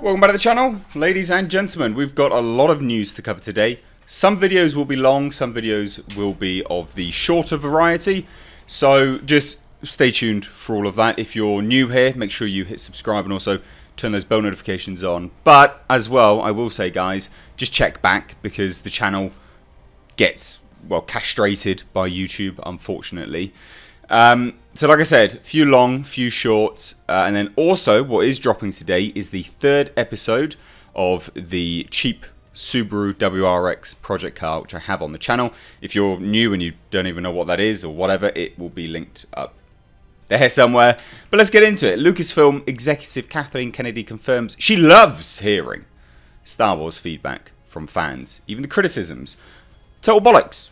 Welcome back to the channel, ladies and gentlemen. We've got a lot of news to cover today. Some videos will be long, some videos will be of the shorter variety. So just stay tuned for all of that. If you're new here, make sure you hit subscribe and also turn those bell notifications on. But as well, I will say, guys, just check back because the channel gets, well, castrated by YouTube, unfortunately. So like I said, few long, few short, and then also what is dropping today is the third episode of the cheap Subaru WRX project car, which I have on the channel. If you're new and you don't even know what that is or whatever, it will be linked up there somewhere. But let's get into it. Lucasfilm executive Kathleen Kennedy confirms she loves hearing Star Wars feedback from fans, even the criticisms. Total bollocks.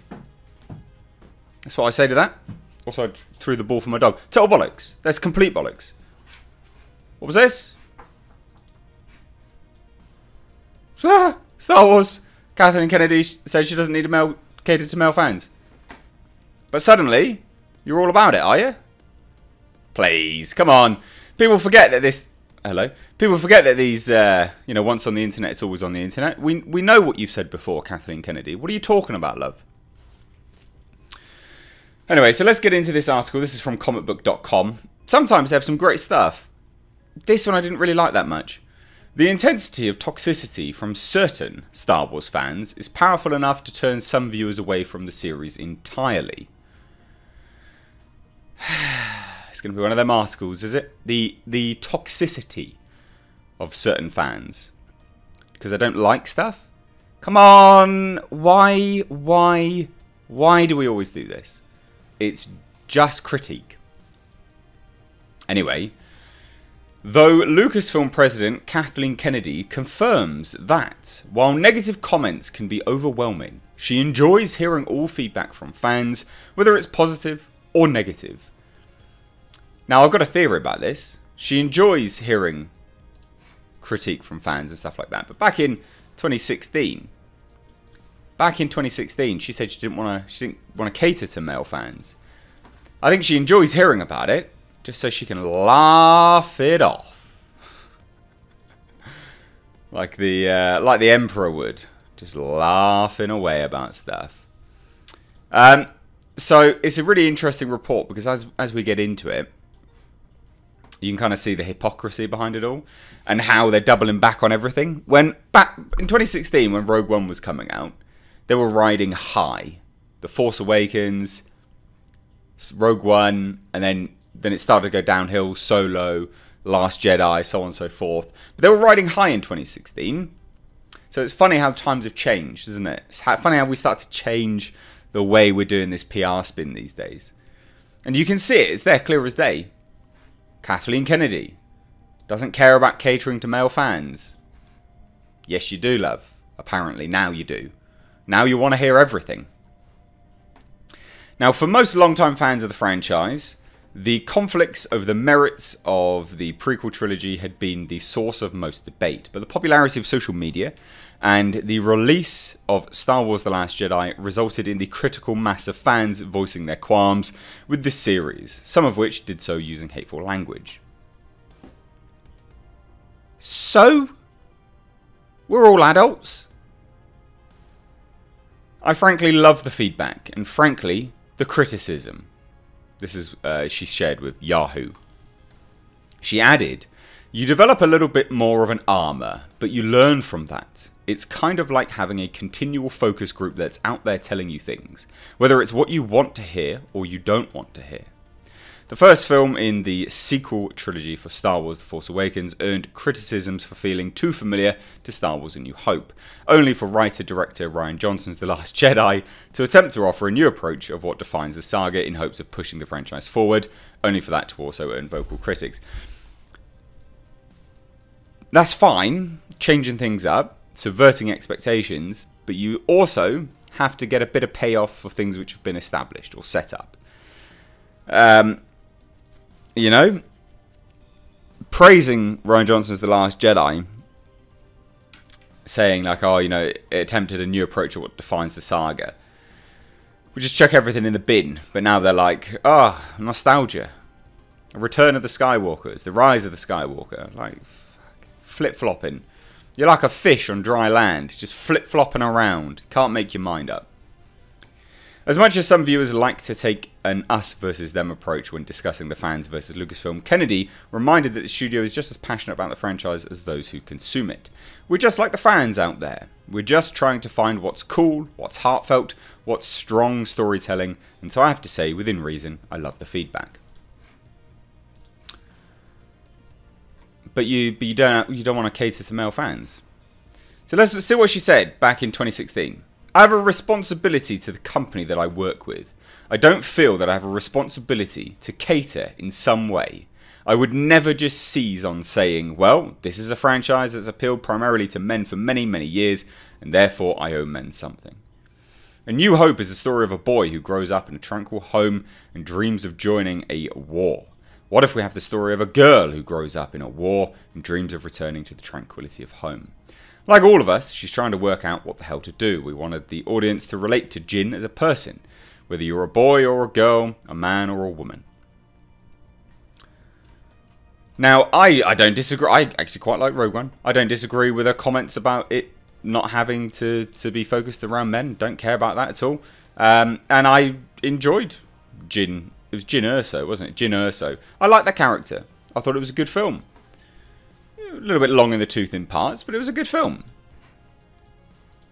That's what I say to that. Also, I threw the ball for my dog. Total bollocks. That's complete bollocks. What was this? Ah, Star Wars. Kathleen Kennedy says she doesn't need to cater to male fans. But suddenly, you're all about it, are you? Please, come on. People forget that this... Hello? People forget that these, you know, once on the internet, it's always on the internet. We know what you've said before, Kathleen Kennedy. What are you talking about, love? Anyway, so let's get into this article. This is from comicbook.com. Sometimes they have some great stuff. This one I didn't really like that much. The intensity of toxicity from certain Star Wars fans is powerful enough to turn some viewers away from the series entirely. It's going to be one of them articles, is it? The toxicity of certain fans. Because they don't like stuff? Come on! Why do we always do this? It's just critique. Anyway, though Lucasfilm President Kathleen Kennedy confirms that while negative comments can be overwhelming, she enjoys hearing all feedback from fans, whether it's positive or negative. Now, I've got a theory about this. She enjoys hearing critique from fans and stuff like that. But back in 2016... she said she didn't want to cater to male fans. I think she enjoys hearing about it, just so she can laugh it off, like the Emperor would, just laughing away about stuff. So it's a really interesting report because as we get into it, you can kind of see the hypocrisy behind it all and how they're doubling back on everything. When back in 2016, when Rogue One was coming out, they were riding high. The Force Awakens, Rogue One, and then it started to go downhill. Solo, Last Jedi, so on and so forth. But they were riding high in 2016. So it's funny how times have changed, isn't it? It's funny how we start to change the way we're doing this PR spin these days. And you can see it. It's there clear as day. Kathleen Kennedy doesn't care about catering to male fans. Yes, you do, love. Apparently, now you do. Now you want to hear everything. Now, for most longtime fans of the franchise, the conflicts over the merits of the prequel trilogy had been the source of most debate. But the popularity of social media and the release of Star Wars The Last Jedi resulted in the critical mass of fans voicing their qualms with this series, some of which did so using hateful language. So, we're all adults. I frankly love the feedback, and frankly, the criticism. This is, she shared with Yahoo. She added, you develop a little bit more of an armor, but you learn from that. It's kind of like having a continual focus group that's out there telling you things, whether it's what you want to hear or you don't want to hear. The first film in the sequel trilogy for Star Wars The Force Awakens earned criticisms for feeling too familiar to Star Wars A New Hope, only for writer-director Rian Johnson's The Last Jedi to attempt to offer a new approach of what defines the saga in hopes of pushing the franchise forward, only for that to also earn vocal critics. That's fine, changing things up, subverting expectations, but you also have to get a bit of payoff for things which have been established or set up. You know, praising Rian Johnson's The Last Jedi, saying like, oh, you know, it attempted a new approach of what defines the saga. We just chuck everything in the bin, but now they're like, oh, nostalgia. A Return of the Skywalkers, The Rise of the Skywalker. Like, flip-flopping. You're like a fish on dry land, just flip-flopping around. Can't make your mind up. As much as some viewers like to take an us versus them approach when discussing the fans versus Lucasfilm, Kennedy reminded that the studio is just as passionate about the franchise as those who consume it. We're just like the fans out there. We're just trying to find what's cool, what's heartfelt, what's strong storytelling, and so I have to say, within reason, I love the feedback. But you don't want to cater to male fans. So let's see what she said back in 2016. I have a responsibility to the company that I work with. I don't feel that I have a responsibility to cater in some way. I would never just seize on saying, well, this is a franchise that's appealed primarily to men for many, many years, and therefore I owe men something. A New Hope is the story of a boy who grows up in a tranquil home and dreams of joining a war. What if we have the story of a girl who grows up in a war and dreams of returning to the tranquility of home? Like all of us, she's trying to work out what the hell to do. We wanted the audience to relate to Jin as a person, whether you're a boy or a girl, a man or a woman. Now, I don't disagree. I actually quite like Rogue One. I don't disagree with her comments about it not having to be focused around men. Don't care about that at all. And I enjoyed Jin. It was Jyn Erso, wasn't it? Jyn Erso. I like that character. I thought it was a good film. A little bit long in the tooth in parts, but it was a good film.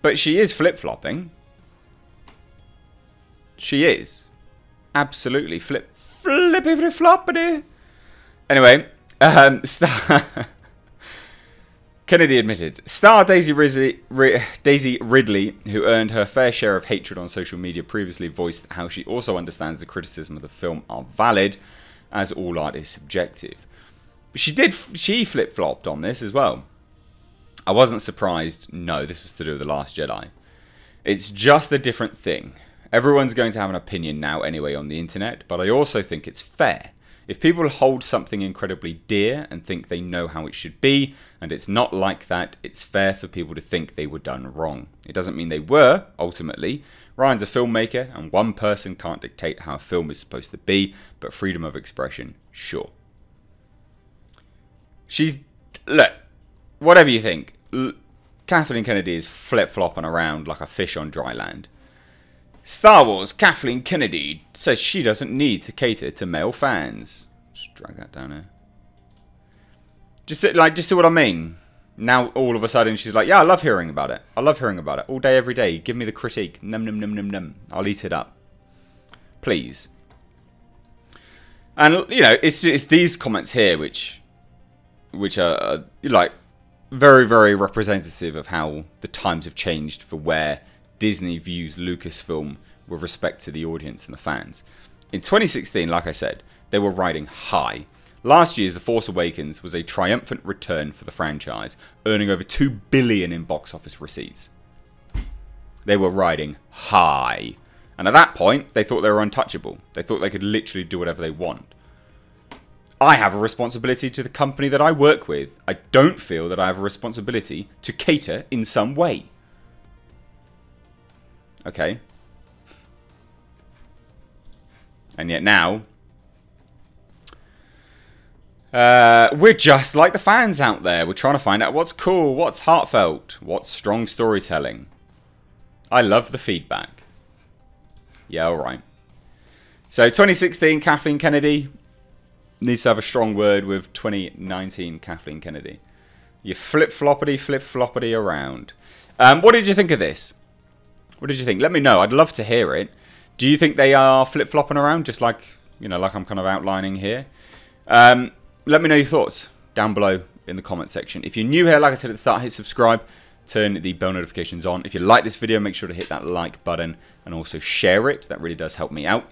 But she is flip-flopping. She is. Absolutely flippity-floppity. Anyway, Kennedy admitted, star Daisy Ridley, who earned her fair share of hatred on social media, previously voiced how she also understands the criticism of the film are valid, as all art is subjective. But she flip-flopped on this as well. I wasn't surprised. No, this is to do with The Last Jedi. It's just a different thing. Everyone's going to have an opinion now anyway on the internet, but I also think it's fair. If people hold something incredibly dear and think they know how it should be, and it's not like that, it's fair for people to think they were done wrong. It doesn't mean they were, ultimately. Ryan's a filmmaker, and one person can't dictate how a film is supposed to be, but freedom of expression, sure. Look, whatever you think, Kathleen Kennedy is flip-flopping around like a fish on dry land. Star Wars, Kathleen Kennedy says she doesn't need to cater to male fans. Just drag that down here. Just see what I mean? Now, all of a sudden, she's like, yeah, I love hearing about it. I love hearing about it. All day, every day. Give me the critique. Num, num, num, num, num. I'll eat it up. Please. And, you know, it's these comments here which are, like, very, very representative of how the times have changed for where Disney views Lucasfilm with respect to the audience and the fans. In 2016, like I said, they were riding high. Last year's The Force Awakens was a triumphant return for the franchise, earning over $2 billion in box office receipts. They were riding high. And at that point, they thought they were untouchable. They thought they could literally do whatever they want. I have a responsibility to the company that I work with. I don't feel that I have a responsibility to cater in some way. Okay. And yet now, we're just like the fans out there. We're trying to find out what's cool, what's heartfelt, what's strong storytelling. I love the feedback. Yeah, alright. So 2016 Kathleen Kennedy needs to have a strong word with 2019 Kathleen Kennedy. You flip-floppity around. What did you think of this? What did you think? Let me know. I'd love to hear it. Do you think they are flip-flopping around, just like, you know, like I'm kind of outlining here? Let me know your thoughts down below in the comment section. If you're new here, like I said at the start, hit subscribe, turn the bell notifications on. If you like this video, make sure to hit that like button and also share it. That really does help me out.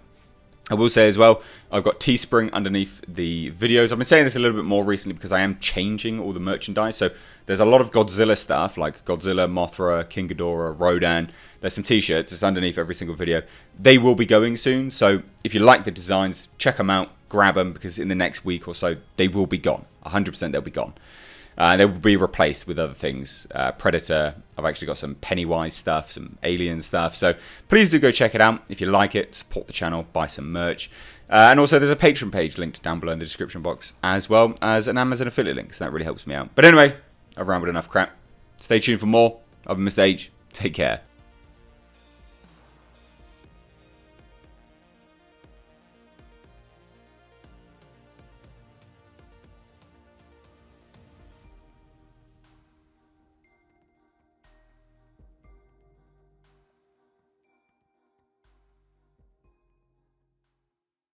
I will say as well, I've got Teespring underneath the videos. I've been saying this a little bit more recently because I am changing all the merchandise. So there's a lot of Godzilla stuff, like Godzilla, Mothra, King Ghidorah, Rodan. There's some t-shirts. It's underneath every single video. They will be going soon. So if you like the designs, check them out, grab them, because in the next week or so, they will be gone. 100% they'll be gone. They will be replaced with other things. Predator. I've actually got some Pennywise stuff, some Alien stuff. So please do go check it out. If you like it, support the channel, buy some merch. And also there's a Patreon page linked down below in the description box, as well as an Amazon affiliate link. So that really helps me out. But anyway, I've rambled enough crap. Stay tuned for more. I've been Mr. H. Take care.